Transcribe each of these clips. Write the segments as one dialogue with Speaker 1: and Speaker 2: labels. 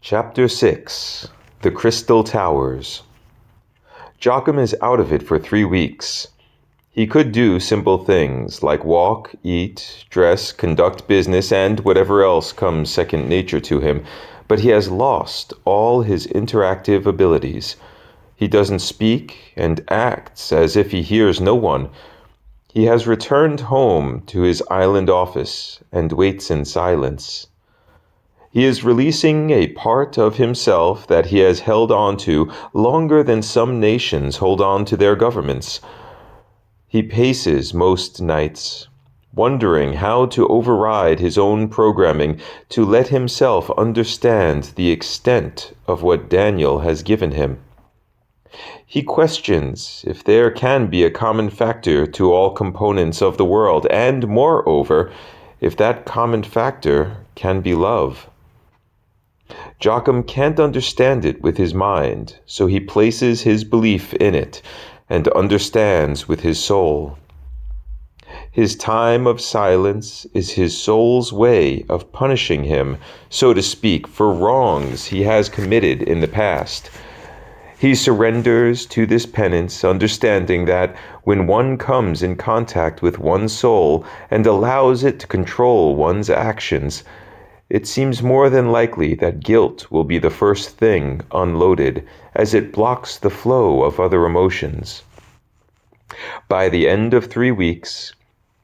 Speaker 1: Chapter 6 The Crystal Towers. Joachim is out of it for 3 weeks. He could do simple things like walk, eat, dress, conduct business, and whatever else comes second nature to him, but he has lost all his interactive abilities. He doesn't speak and acts as if he hears no one. He has returned home to his island office and waits in silence. He is releasing a part of himself that he has held on to longer than some nations hold on to their governments. He paces most nights, wondering how to override his own programming to let himself understand the extent of what Daniel has given him. He questions if there can be a common factor to all components of the world, and moreover, if that common factor can be love. Joachim can't understand it with his mind, so he places his belief in it and understands with his soul. His time of silence is his soul's way of punishing him, so to speak, for wrongs he has committed in the past. He surrenders to this penance, understanding that when one comes in contact with one's soul and allows it to control one's actions, it seems more than likely that guilt will be the first thing unloaded, as it blocks the flow of other emotions. By the end of 3 weeks,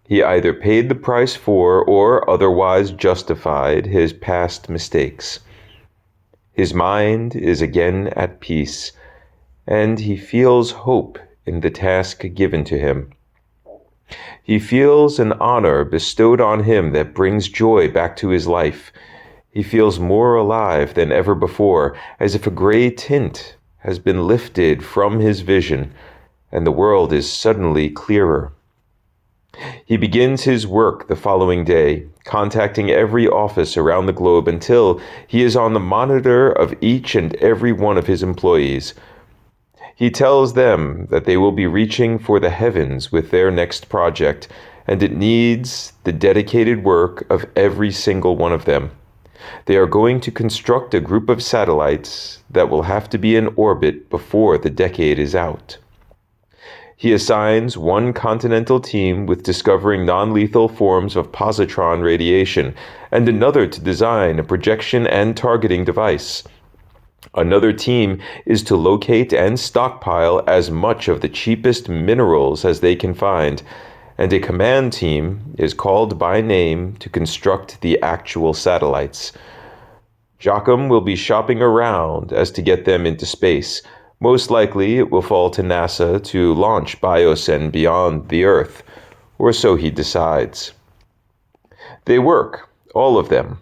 Speaker 1: he either paid the price for or otherwise justified his past mistakes. His mind is again at peace, and he feels hope in the task given to him. He feels an honor bestowed on him that brings joy back to his life. He feels more alive than ever before, as if a gray tint has been lifted from his vision, and the world is suddenly clearer. He begins his work the following day, contacting every office around the globe until he is on the monitor of each and every one of his employees. He tells them that they will be reaching for the heavens with their next project, and it needs the dedicated work of every single one of them. They are going to construct a group of satellites that will have to be in orbit before the decade is out. He assigns one continental team with discovering non-lethal forms of positron radiation, and another to design a projection and targeting device. Another team is to locate and stockpile as much of the cheapest minerals as they can find, and a command team is called by name to construct the actual satellites. Joachim will be shopping around as to get them into space. Most likely it will fall to NASA to launch Biocen beyond the Earth, or so he decides. They work, all of them,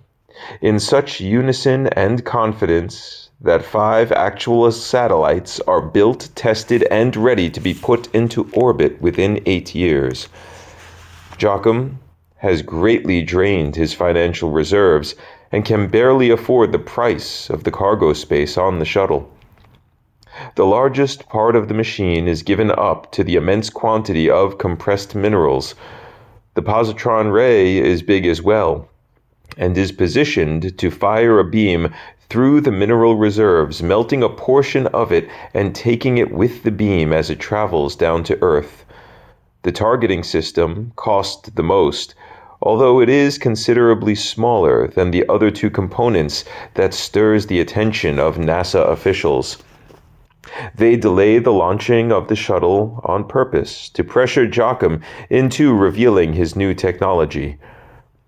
Speaker 1: in such unison and confidence that 5 actual satellites are built, tested, and ready to be put into orbit within 8 years. Joachim has greatly drained his financial reserves and can barely afford the price of the cargo space on the shuttle. The largest part of the machine is given up to the immense quantity of compressed minerals. The positron ray is big as well, and is positioned to fire a beam through the mineral reserves, melting a portion of it and taking it with the beam as it travels down to Earth. The targeting system cost the most, although it is considerably smaller than the other 2 components that stirs the attention of NASA officials. They delay the launching of the shuttle on purpose to pressure Joachim into revealing his new technology.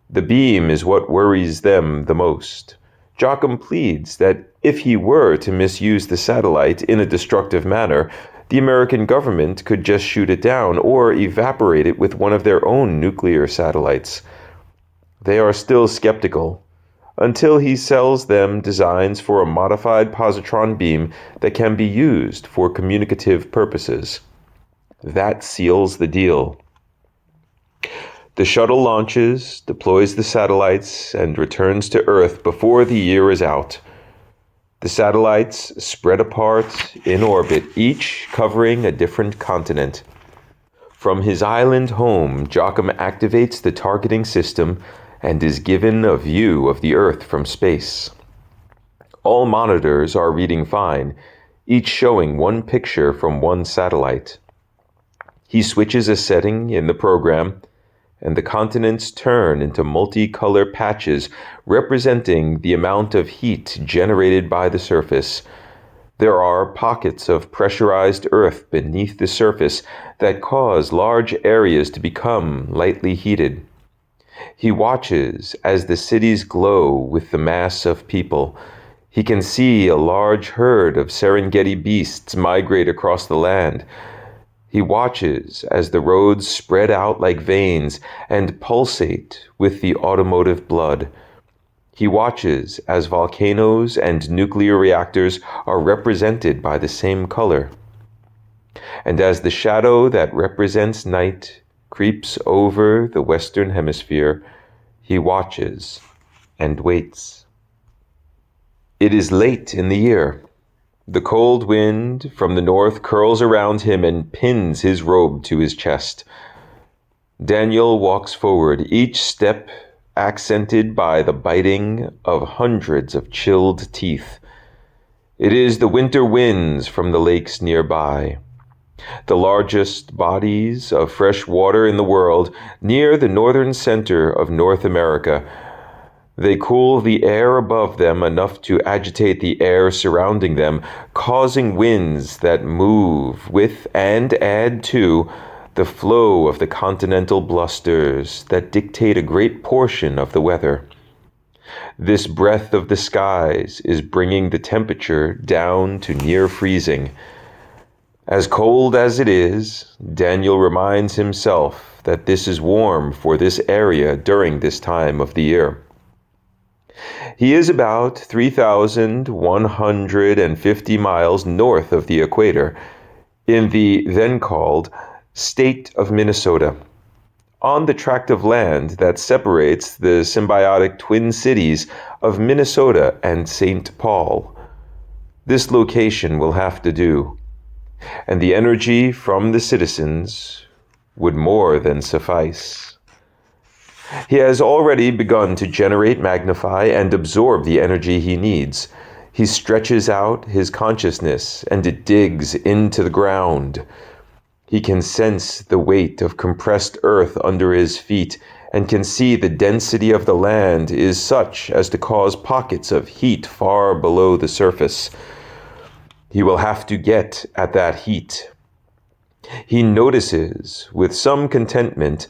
Speaker 1: The beam is what worries them the most. Joachim pleads that if he were to misuse the satellite in a destructive manner, the American government could just shoot it down or evaporate it with one of their own nuclear satellites. They are still skeptical, until he sells them designs for a modified positron beam that can be used for communicative purposes. That seals the deal. The shuttle launches, deploys the satellites, and returns to Earth before the year is out. The satellites spread apart in orbit, each covering a different continent. From his island home, Joachim activates the targeting system and is given a view of the Earth from space. All monitors are reading fine, each showing one picture from one satellite. He switches a setting in the program, and the continents turn into multicolor patches representing the amount of heat generated by the surface. There are pockets of pressurized earth beneath the surface that cause large areas to become lightly heated. He watches as the cities glow with the mass of people. He can see a large herd of Serengeti beasts migrate across the land. He watches as the roads spread out like veins and pulsate with the automotive blood. He watches as volcanoes and nuclear reactors are represented by the same color. And as the shadow that represents night creeps over the Western Hemisphere, he watches and waits. It is late in the year. The cold wind from the north curls around him and pins his robe to his chest. Daniel walks forward, each step accented by the biting of hundreds of chilled teeth. It is the winter winds from the lakes nearby, the largest bodies of fresh water in the world, near the northern center of North America. They cool the air above them enough to agitate the air surrounding them, causing winds that move with and add to the flow of the continental blusters that dictate a great portion of the weather. This breath of the skies is bringing the temperature down to near freezing. As cold as it is, Daniel reminds himself that this is warm for this area during this time of the year. He is about 3,150 miles north of the equator, in the then called state of Minnesota, on the tract of land that separates the symbiotic twin cities of Minnesota and St. Paul. This location will have to do, and the energy from the citizens would more than suffice. He has already begun to generate, magnify, and absorb the energy he needs. He stretches out his consciousness, and it digs into the ground. He can sense the weight of compressed earth under his feet, and can see the density of the land is such as to cause pockets of heat far below the surface. He will have to get at that heat. He notices, with some contentment,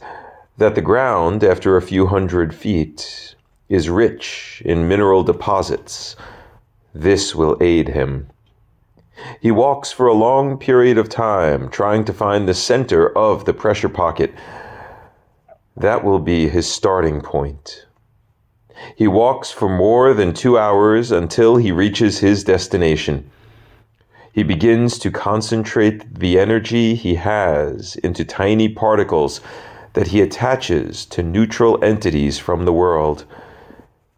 Speaker 1: that the ground, after a few hundred feet, is rich in mineral deposits. This will aid him. He walks for a long period of time, trying to find the center of the pressure pocket. That will be his starting point. He walks for more than 2 hours until he reaches his destination. He begins to concentrate the energy he has into tiny particles that he attaches to neutral entities from the world.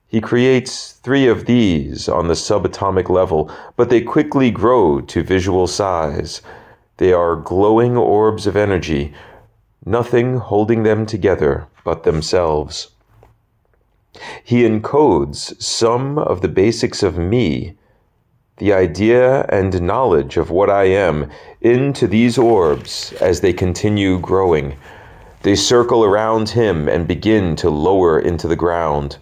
Speaker 1: He creates 3 of these on the subatomic level, but they quickly grow to visual size. They are glowing orbs of energy, nothing holding them together but themselves. He encodes some of the basics of me, the idea and knowledge of what I am, into these orbs as they continue growing. They circle around him and begin to lower into the ground.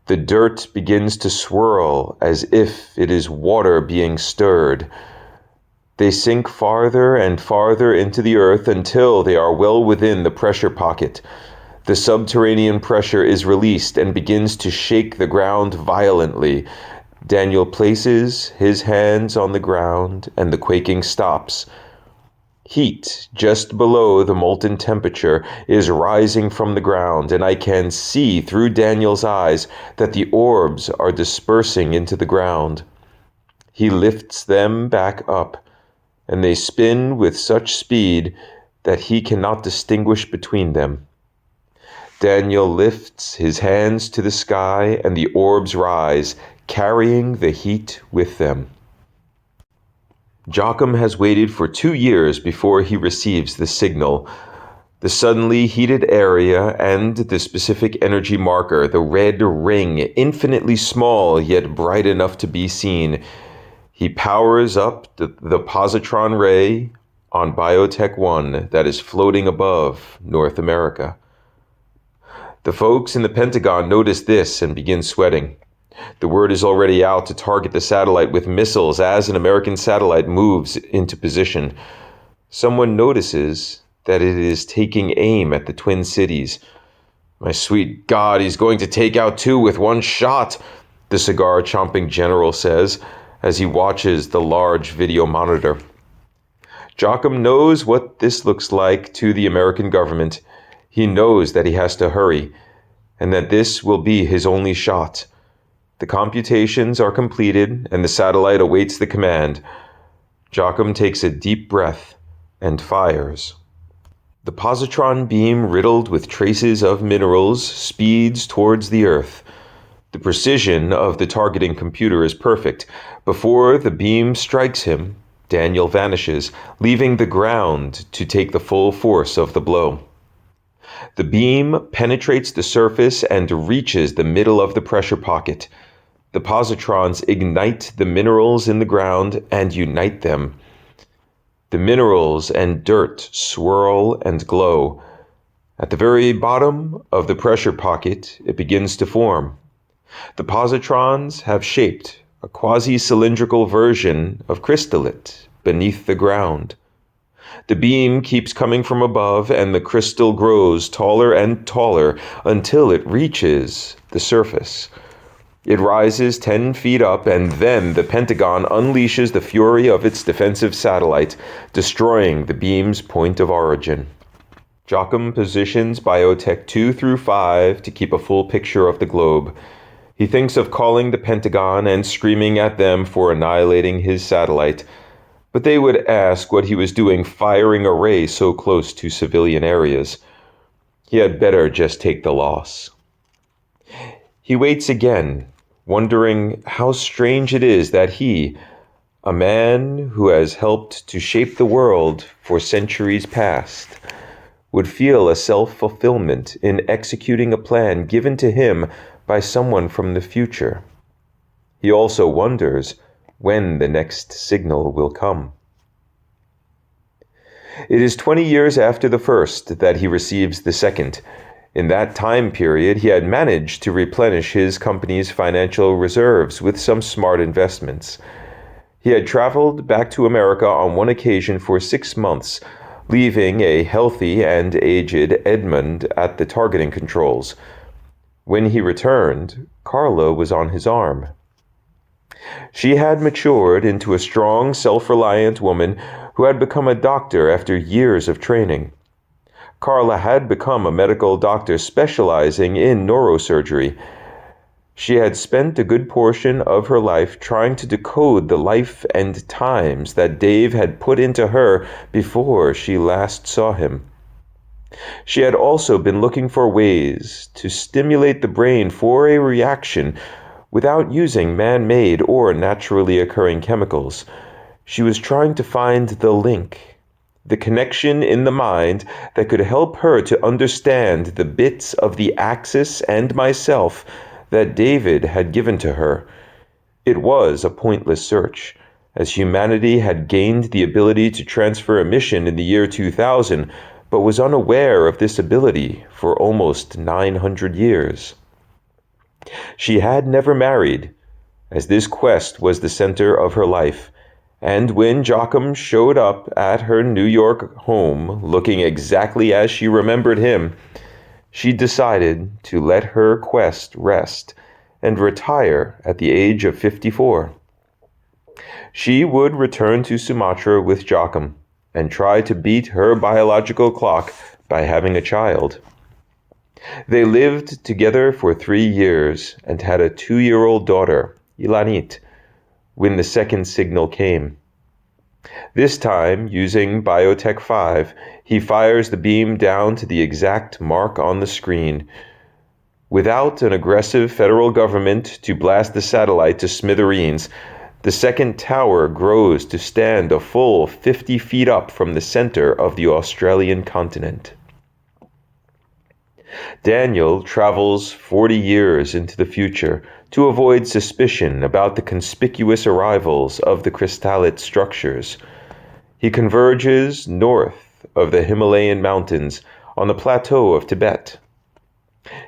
Speaker 1: The dirt begins to swirl as if it is water being stirred. They sink farther and farther into the earth until they are well within the pressure pocket. The subterranean pressure is released and begins to shake the ground violently. Daniel places his hands on the ground and the quaking stops. Heat just below the molten temperature is rising from the ground, and I can see through Daniel's eyes that the orbs are dispersing into the ground. He lifts them back up, and they spin with such speed that he cannot distinguish between them. Daniel lifts his hands to the sky, and the orbs rise, carrying the heat with them. Joachim has waited for 2 years before he receives the signal. The suddenly heated area and the specific energy marker, the red ring, infinitely small yet bright enough to be seen. He powers up the positron ray on Biotech 1 that is floating above North America. The folks in the Pentagon notice this and begin sweating. The word is already out to target the satellite with missiles as an American satellite moves into position. Someone notices that it is taking aim at the Twin Cities. My sweet God, he's going to take out two with one shot, the cigar-chomping general says as he watches the large video monitor. Joachim knows what this looks like to the American government. He knows that he has to hurry, and that this will be his only shot. The computations are completed, and the satellite awaits the command. Joachim takes a deep breath and fires. The positron beam, riddled with traces of minerals, speeds towards the Earth. The precision of the targeting computer is perfect. Before the beam strikes him, Daniel vanishes, leaving the ground to take the full force of the blow. The beam penetrates the surface and reaches the middle of the pressure pocket. The positrons ignite the minerals in the ground and unite them. The minerals and dirt swirl and glow. At the very bottom of the pressure pocket, it begins to form. The positrons have shaped a quasi-cylindrical version of crystallite beneath the ground. The beam keeps coming from above, and the crystal grows taller and taller until it reaches the surface. It rises 10 feet up, and then the Pentagon unleashes the fury of its defensive satellite, destroying the beam's point of origin. Joachim positions Biotech 2 through 5 to keep a full picture of the globe. He thinks of calling the Pentagon and screaming at them for annihilating his satellite, but they would ask what he was doing firing a ray so close to civilian areas. He had better just take the loss. He waits again, wondering how strange it is that he, a man who has helped to shape the world for centuries past, would feel a self-fulfillment in executing a plan given to him by someone from the future. He also wonders when the next signal will come. It is 20 years after the first that he receives the second. In that time period, he had managed to replenish his company's financial reserves with some smart investments. He had traveled back to America on one occasion for 6 months, leaving a healthy and aged Edmund at the targeting controls. When he returned, Carla was on his arm. She had matured into a strong, self-reliant woman who had become a doctor after years of training. Carla had become a medical doctor specializing in neurosurgery. She had spent a good portion of her life trying to decode the life and times that Dave had put into her before she last saw him. She had also been looking for ways to stimulate the brain for a reaction without using man-made or naturally occurring chemicals. She was trying to find the link, the connection in the mind that could help her to understand the bits of the axis and myself that David had given to her. It was a pointless search, as humanity had gained the ability to transfer emission in the year 2000, but was unaware of this ability for almost 900 years. She had never married, as this quest was the center of her life, and when Joachim showed up at her New York home looking exactly as she remembered him, she decided to let her quest rest and retire at the age of 54. She would return to Sumatra with Joachim and try to beat her biological clock by having a child. They lived together for 3 years and had a 2-year-old daughter, Ilanit, when the second signal came. This time, using Biotech 5, he fires the beam down to the exact mark on the screen. Without an aggressive federal government to blast the satellite to smithereens, the second tower grows to stand a full 50 feet up from the center of the Australian continent. Daniel travels 40 years into the future to avoid suspicion about the conspicuous arrivals of the crystallite structures. He converges north of the Himalayan mountains on the plateau of Tibet.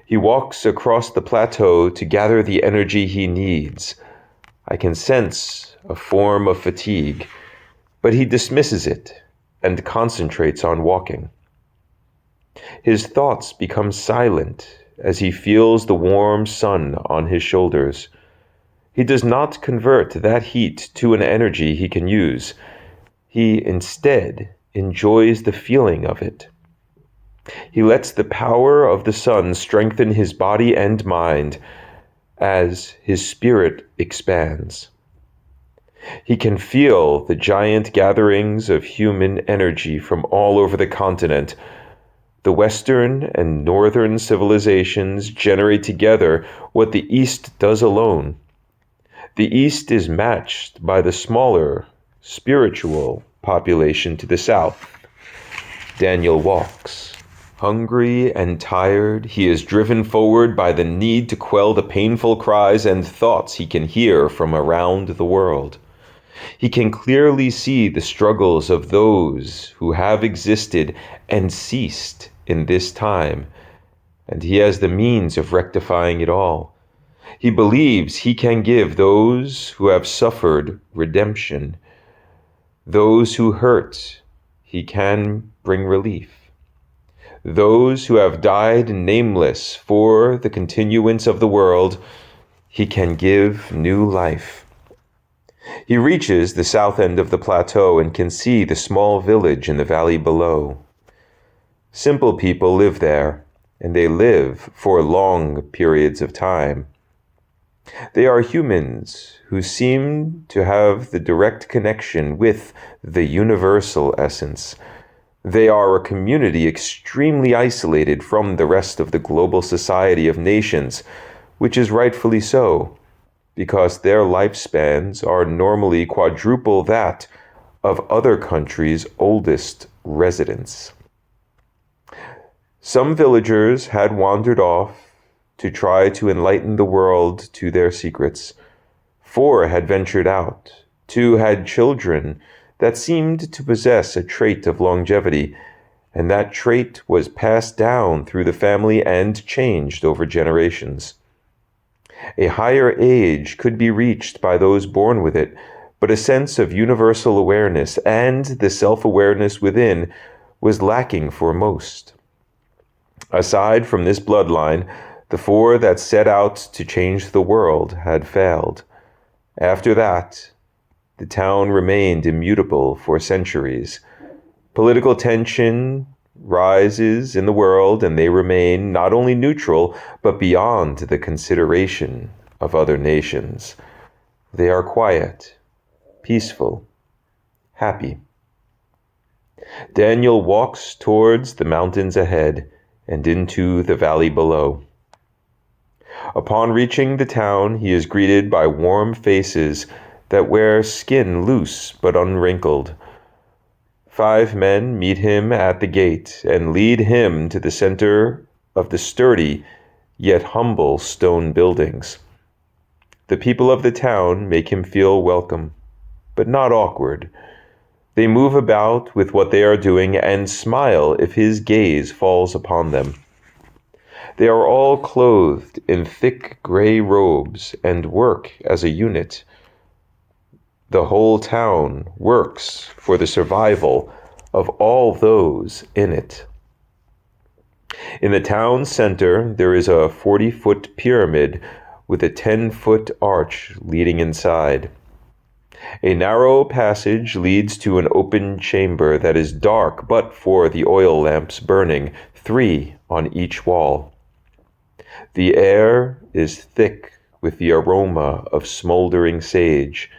Speaker 1: He walks across the plateau to gather the energy he needs. I can sense a form of fatigue, but he dismisses it and concentrates on walking. His thoughts become silent as he feels the warm sun on his shoulders. He does not convert that heat to an energy he can use. He instead enjoys the feeling of it. He lets the power of the sun strengthen his body and mind as his spirit expands. He can feel the giant gatherings of human energy from all over the continent. The Western and Northern civilizations generate together what the East does alone. The East is matched by the smaller, spiritual population to the South. Daniel walks. Hungry and tired, he is driven forward by the need to quell the painful cries and thoughts he can hear from around the world. He can clearly see the struggles of those who have existed and ceased in this time, and he has the means of rectifying it all. He believes he can give those who have suffered redemption. Those who hurt, he can bring relief. Those who have died nameless for the continuance of the world, he can give new life. He reaches the south end of the plateau and can see the small village in the valley below. Simple people live there, and they live for long periods of time. They are humans who seem to have the direct connection with the universal essence. They are a community extremely isolated from the rest of the global society of nations, which is rightfully so, because their lifespans are normally quadruple that of other countries' oldest residents. Some villagers had wandered off to try to enlighten the world to their secrets. 4 had ventured out. 2 had children that seemed to possess a trait of longevity, and that trait was passed down through the family and changed over generations. A higher age could be reached by those born with it, but a sense of universal awareness and the self-awareness within was lacking for most. Aside from this bloodline, the 4 that set out to change the world had failed. After that, the town remained immutable for centuries. Political tension rises in the world, and they remain not only neutral, but beyond the consideration of other nations. They are quiet, peaceful, happy. Daniel walks towards the mountains ahead and into the valley below. Upon reaching the town, he is greeted by warm faces that wear skin loose but unwrinkled. 5 men meet him at the gate and lead him to the center of the sturdy yet humble stone buildings. The people of the town make him feel welcome, but not awkward. They move about with what they are doing and smile if his gaze falls upon them. They are all clothed in thick gray robes and work as a unit. The whole town works for the survival of all those in it. In the town center, there is a 40-foot pyramid with a 10-foot arch leading inside. A narrow passage leads to an open chamber that is dark but for the oil lamps burning, 3 on each wall. The air is thick with the aroma of smoldering sage.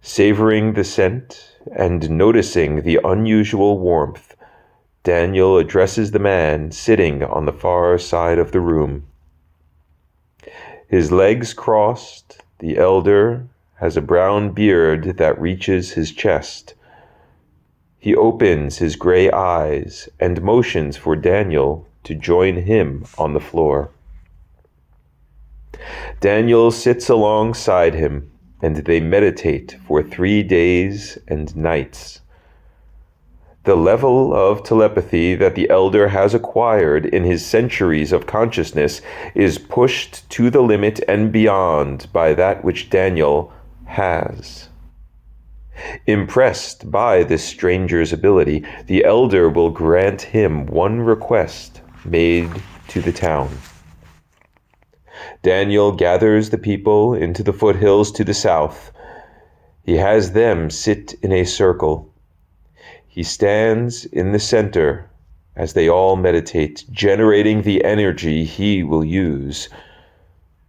Speaker 1: Savoring the scent and noticing the unusual warmth, Daniel addresses the man sitting on the far side of the room. His legs crossed, the elder has a brown beard that reaches his chest. He opens his gray eyes and motions for Daniel to join him on the floor. Daniel sits alongside him, and they meditate for 3 days and nights. The level of telepathy that the elder has acquired in his centuries of consciousness is pushed to the limit and beyond by that which Daniel has. Impressed by this stranger's ability, the elder will grant him one request made to the town. Daniel gathers the people into the foothills to the south. He has them sit in a circle. He stands in the center as they all meditate, generating the energy he will use.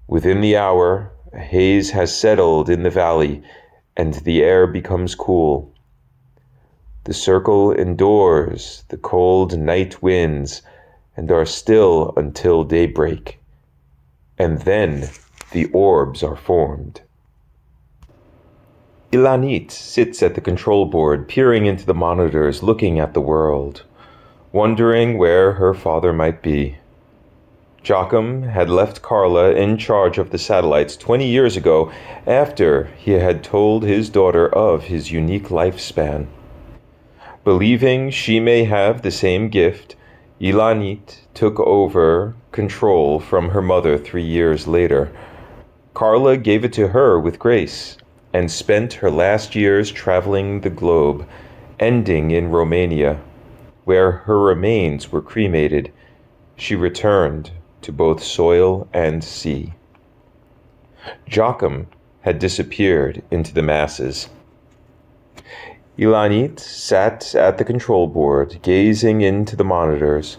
Speaker 1: Within the hour, a haze has settled in the valley, and the air becomes cool. The circle endures the cold night winds and are still until daybreak. And then the orbs are formed. Ilanit sits at the control board, peering into the monitors, looking at the world, wondering where her father might be. Joachim had left Carla in charge of the satellites 20 years ago after he had told his daughter of his unique lifespan. Believing she may have the same gift, Ilanit took over control from her mother 3 years later. Carla gave it to her with grace and spent her last years traveling the globe, ending in Romania, where her remains were cremated. She returned to both soil and sea. Joachim had disappeared into the masses. Ilanit sat at the control board, gazing into the monitors.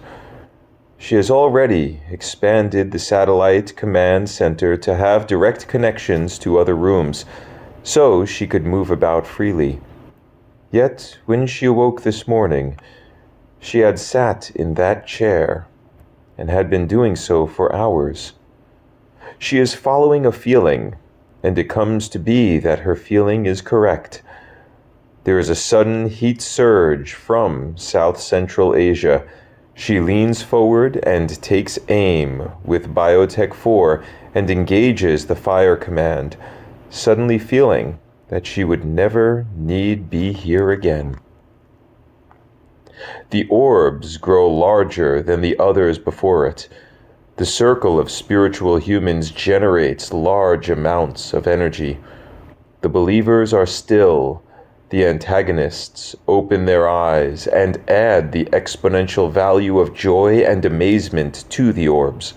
Speaker 1: She has already expanded the satellite command center to have direct connections to other rooms, so she could move about freely. Yet, when she awoke this morning, she had sat in that chair and had been doing so for hours. She is following a feeling, and it comes to be that her feeling is correct. There is a sudden heat surge from South Central Asia. She leans forward and takes aim with Biotech 4 and engages the fire command, suddenly feeling that she would never need be here again. The orbs grow larger than the others before it. The circle of spiritual humans generates large amounts of energy. The believers are still. The antagonists open their eyes and add the exponential value of joy and amazement to the orbs.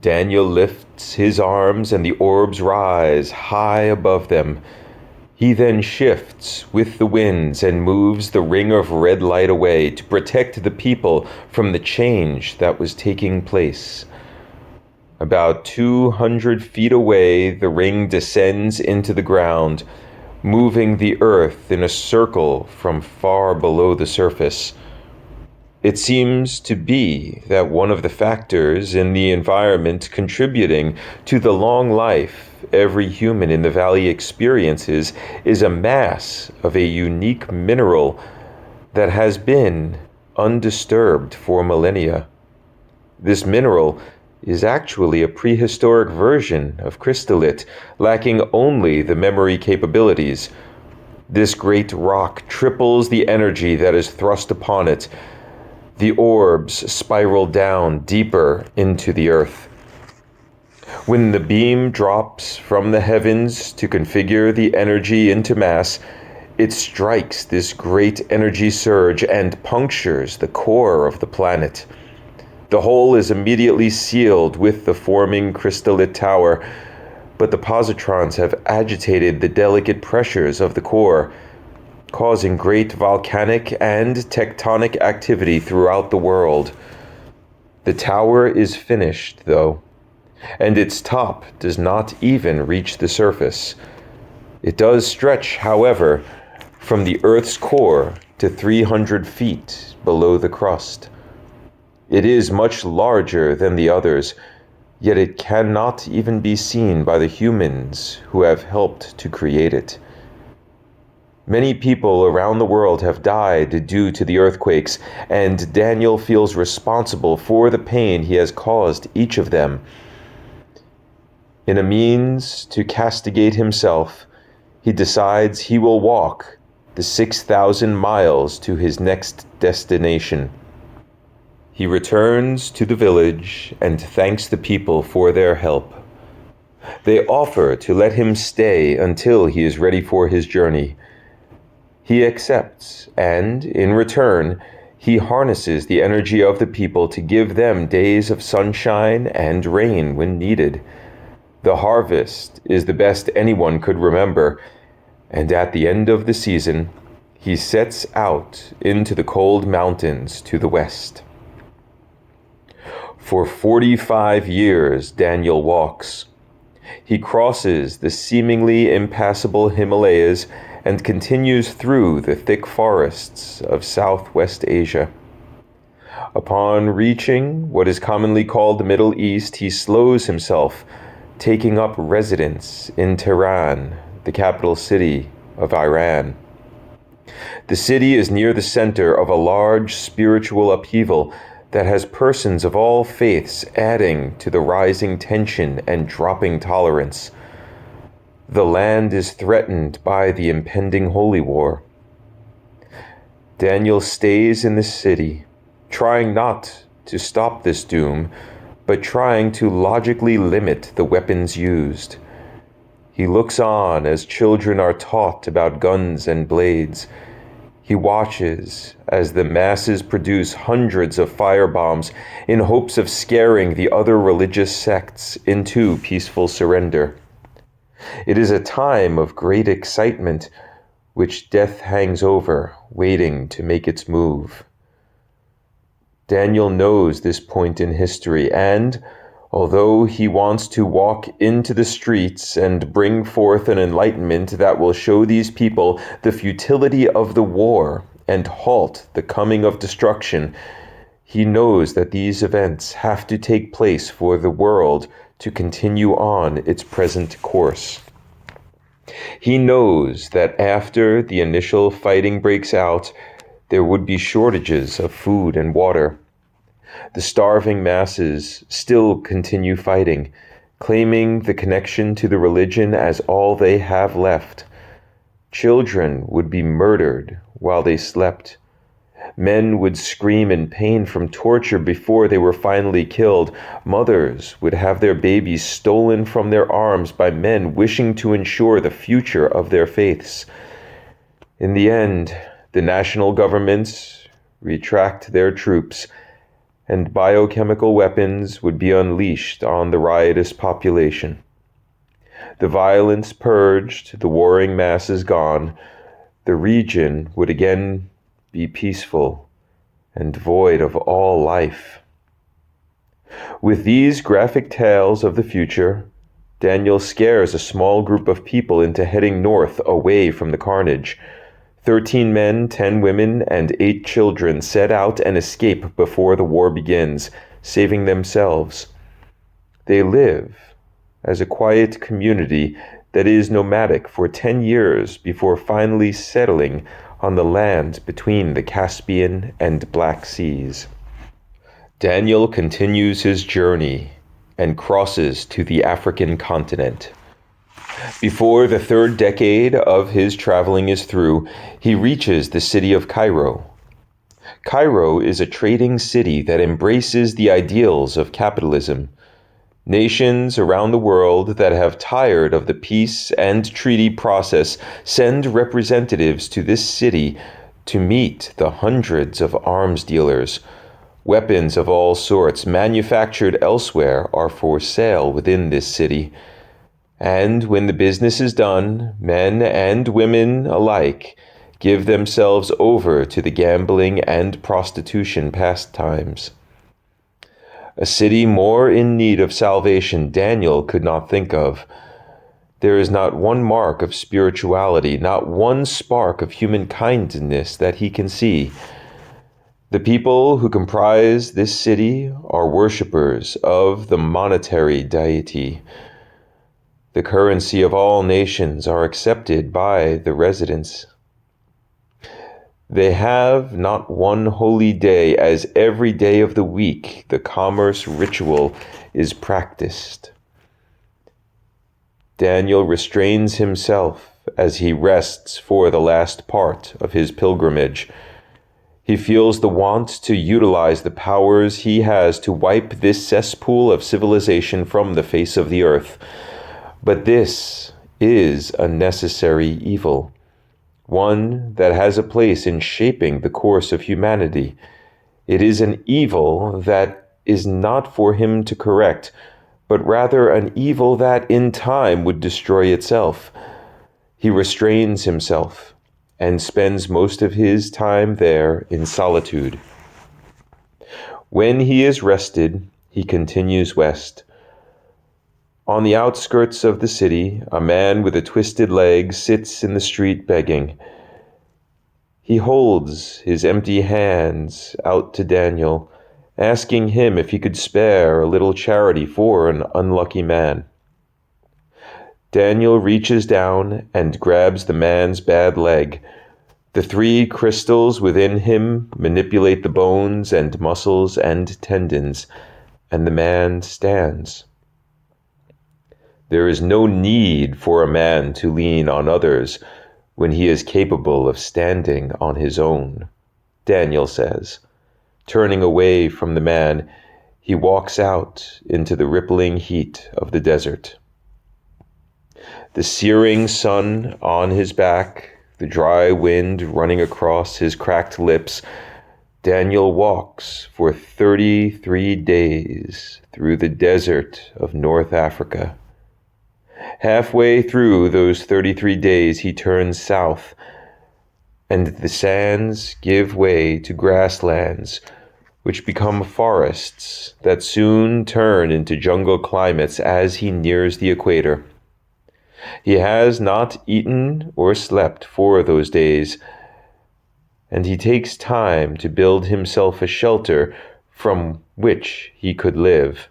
Speaker 1: Daniel lifts his arms and the orbs rise high above them. He then shifts with the winds and moves the ring of red light away to protect the people from the change that was taking place. About 200 feet away, the ring descends into the ground, moving the earth in a circle from far below the surface. It seems to be that one of the factors in the environment contributing to the long life every human in the valley experiences is a mass of a unique mineral that has been undisturbed for millennia. This mineral is actually a prehistoric version of crystallite, lacking only the memory capabilities. This great rock triples the energy that is thrust upon it. The orbs spiral down deeper into the earth. When the beam drops from the heavens to configure the energy into mass, it strikes this great energy surge and punctures the core of the planet. The hole is immediately sealed with the forming crystallite tower, but the positrons have agitated the delicate pressures of the core, causing great volcanic and tectonic activity throughout the world. The tower is finished, though, and its top does not even reach the surface. It does stretch, however, from the Earth's core to 300 feet below the crust. It is much larger than the others, yet it cannot even be seen by the humans who have helped to create it. Many people around the world have died due to the earthquakes, and Daniel feels responsible for the pain he has caused each of them. In a means to castigate himself, he decides he will walk the 6,000 miles to his next destination. He returns to the village and thanks the people for their help. They offer to let him stay until he is ready for his journey. He accepts, and, in return, he harnesses the energy of the people to give them days of sunshine and rain when needed. The harvest is the best anyone could remember, and at the end of the season, he sets out into the cold mountains to the west. For 45 years, Daniel walks. He crosses the seemingly impassable Himalayas and continues through the thick forests of Southwest Asia. Upon reaching what is commonly called the Middle East, he slows himself, taking up residence in Tehran, the capital city of Iran. The city is near the center of a large spiritual upheaval that has persons of all faiths adding to the rising tension and dropping tolerance. The land is threatened by the impending holy war. Daniel stays in the city, trying not to stop this doom, but trying to logically limit the weapons used. He looks on as children are taught about guns and blades. He watches as the masses produce hundreds of firebombs in hopes of scaring the other religious sects into peaceful surrender. It is a time of great excitement, which death hangs over, waiting to make its move. Daniel knows this point in history, and, although he wants to walk into the streets and bring forth an enlightenment that will show these people the futility of the war and halt the coming of destruction, he knows that these events have to take place for the world to continue on its present course. He knows that after the initial fighting breaks out, there would be shortages of food and water. The starving masses still continue fighting, claiming the connection to the religion as all they have left. Children would be murdered while they slept. Men would scream in pain from torture before they were finally killed. Mothers would have their babies stolen from their arms by men wishing to ensure the future of their faiths. In the end, the national governments retract their troops, and biochemical weapons would be unleashed on the riotous population. The violence purged, the warring masses gone, the region would again be peaceful and void of all life. With these graphic tales of the future, Daniel scares a small group of people into heading north away from the carnage. 13 men, 10 women, and 8 children set out and escape before the war begins, saving themselves. They live as a quiet community that is nomadic for 10 years before finally settling on the land between the Caspian and Black Seas. Daniel continues his journey and crosses to the African continent. Before the 3rd decade of his traveling is through, he reaches the city of Cairo. Cairo is a trading city that embraces the ideals of capitalism. Nations around the world that have tired of the peace and treaty process send representatives to this city to meet the hundreds of arms dealers. Weapons of all sorts manufactured elsewhere are for sale within this city. And when the business is done, men and women alike give themselves over to the gambling and prostitution pastimes. A city more in need of salvation Daniel could not think of. There is not one mark of spirituality, not one spark of human kindness that he can see. The people who comprise this city are worshippers of the monetary deity. The currency of all nations are accepted by the residents. They have not one holy day, as every day of the week the commerce ritual is practiced. Daniel restrains himself as he rests for the last part of his pilgrimage. He feels the want to utilize the powers he has to wipe this cesspool of civilization from the face of the earth. But this is a necessary evil, one that has a place in shaping the course of humanity. It is an evil that is not for him to correct, but rather an evil that in time would destroy itself. He restrains himself and spends most of his time there in solitude. When he is rested, he continues west. On the outskirts of the city, a man with a twisted leg sits in the street begging. He holds his empty hands out to Daniel, asking him if he could spare a little charity for an unlucky man. Daniel reaches down and grabs the man's bad leg. The 3 crystals within him manipulate the bones and muscles and tendons, and the man stands. There is no need for a man to lean on others when he is capable of standing on his own, Daniel says. Turning away from the man, he walks out into the rippling heat of the desert. The searing sun on his back, the dry wind running across his cracked lips, Daniel walks for 33 days through the desert of North Africa. Halfway through those 33 days, he turns south, and the sands give way to grasslands, which become forests that soon turn into jungle climates as he nears the equator. He has not eaten or slept for those days, and he takes time to build himself a shelter from which he could live.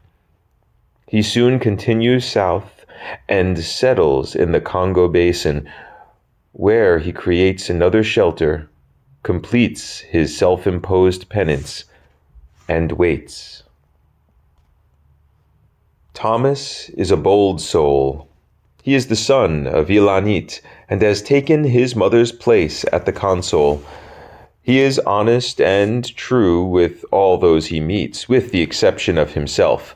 Speaker 1: He soon continues south and settles in the Congo Basin, where he creates another shelter, completes his self-imposed penance, and waits. Thomas is a bold soul. He is the son of Ilanit and has taken his mother's place at the console. He is honest and true with all those he meets, with the exception of himself.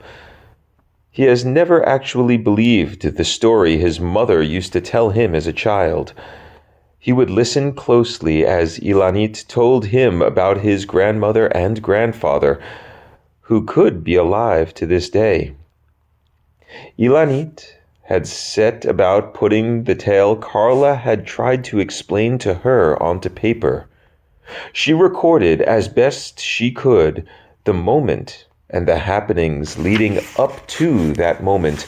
Speaker 1: He has never actually believed the story his mother used to tell him as a child. He would listen closely as Ilanit told him about his grandmother and grandfather, who could be alive to this day. Ilanit had set about putting the tale Carla had tried to explain to her onto paper. She recorded as best she could the moment and the happenings leading up to that moment,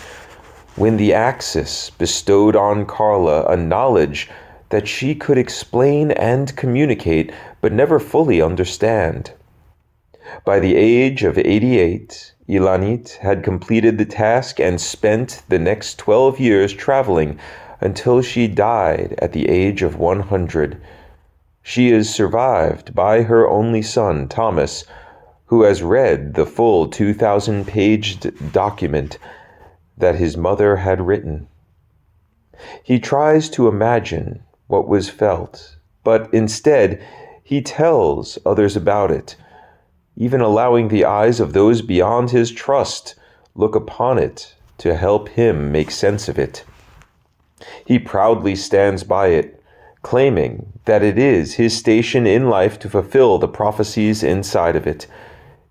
Speaker 1: when the Axis bestowed on Carla a knowledge that she could explain and communicate, but never fully understand. By the age of 88, Ilanit had completed the task and spent the next 12 years traveling until she died at the age of 100. She is survived by her only son, Thomas, who has read the full 2,000-page document that his mother had written. He tries to imagine what was felt, but instead he tells others about it, even allowing the eyes of those beyond his trust look upon it to help him make sense of it. He proudly stands by it, claiming that it is his station in life to fulfill the prophecies inside of it.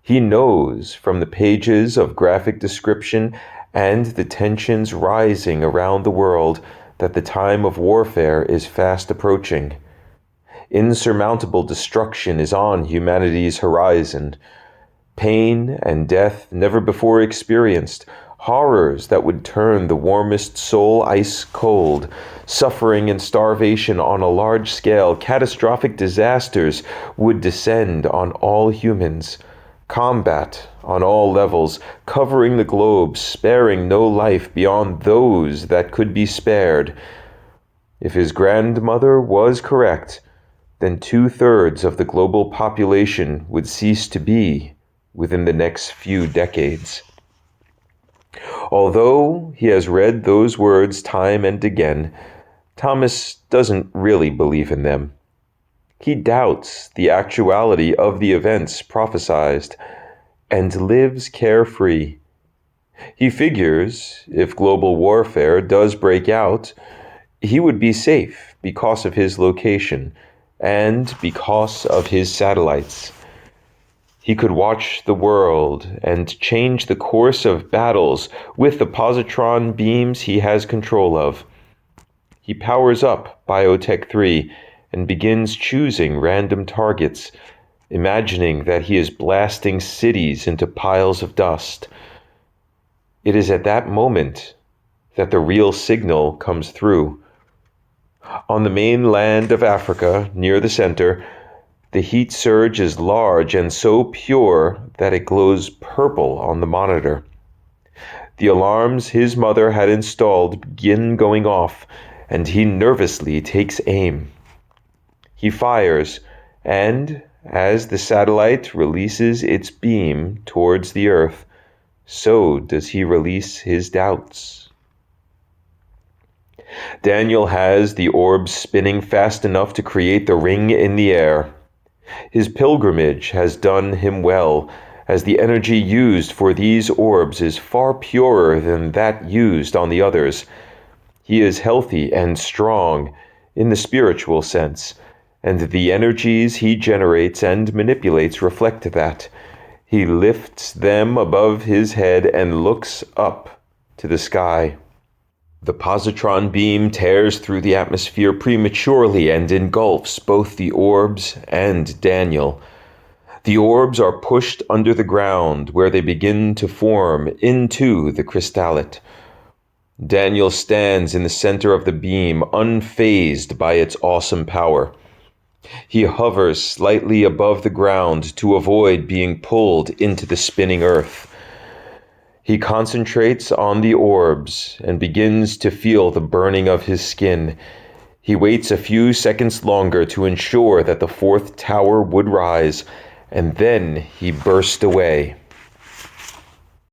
Speaker 1: He knows from the pages of graphic description and the tensions rising around the world that the time of warfare is fast approaching. Insurmountable destruction is on humanity's horizon. Pain and death never before experienced, horrors that would turn the warmest soul ice cold, suffering and starvation on a large scale, catastrophic disasters would descend on all humans. Combat on all levels, covering the globe, sparing no life beyond those that could be spared. If his grandmother was correct, then 2/3 of the global population would cease to be within the next few decades. Although he has read those words time and again, Thomas doesn't really believe in them. He doubts the actuality of the events prophesied and lives carefree. He figures if global warfare does break out, he would be safe because of his location and because of his satellites. He could watch the world and change the course of battles with the positron beams he has control of. He powers up Biotech 3 and begins choosing random targets, imagining that he is blasting cities into piles of dust. It is at that moment that the real signal comes through. On the mainland of Africa, near the center, the heat surge is large and so pure that it glows purple on the monitor. The alarms his mother had installed begin going off, and he nervously takes aim. He fires, and as the satellite releases its beam towards the Earth, so does he release his doubts. Daniel has the orbs spinning fast enough to create the ring in the air. His pilgrimage has done him well, as the energy used for these orbs is far purer than that used on the others. He is healthy and strong in the spiritual sense, and the energies he generates and manipulates reflect that. He lifts them above his head and looks up to the sky. The positron beam tears through the atmosphere prematurely and engulfs both the orbs and Daniel. The orbs are pushed under the ground, where they begin to form into the crystallite. Daniel stands in the center of the beam, unfazed by its awesome power. He hovers slightly above the ground to avoid being pulled into the spinning earth. He concentrates on the orbs and begins to feel the burning of his skin. He waits a few seconds longer to ensure that the fourth tower would rise, and then he burst away.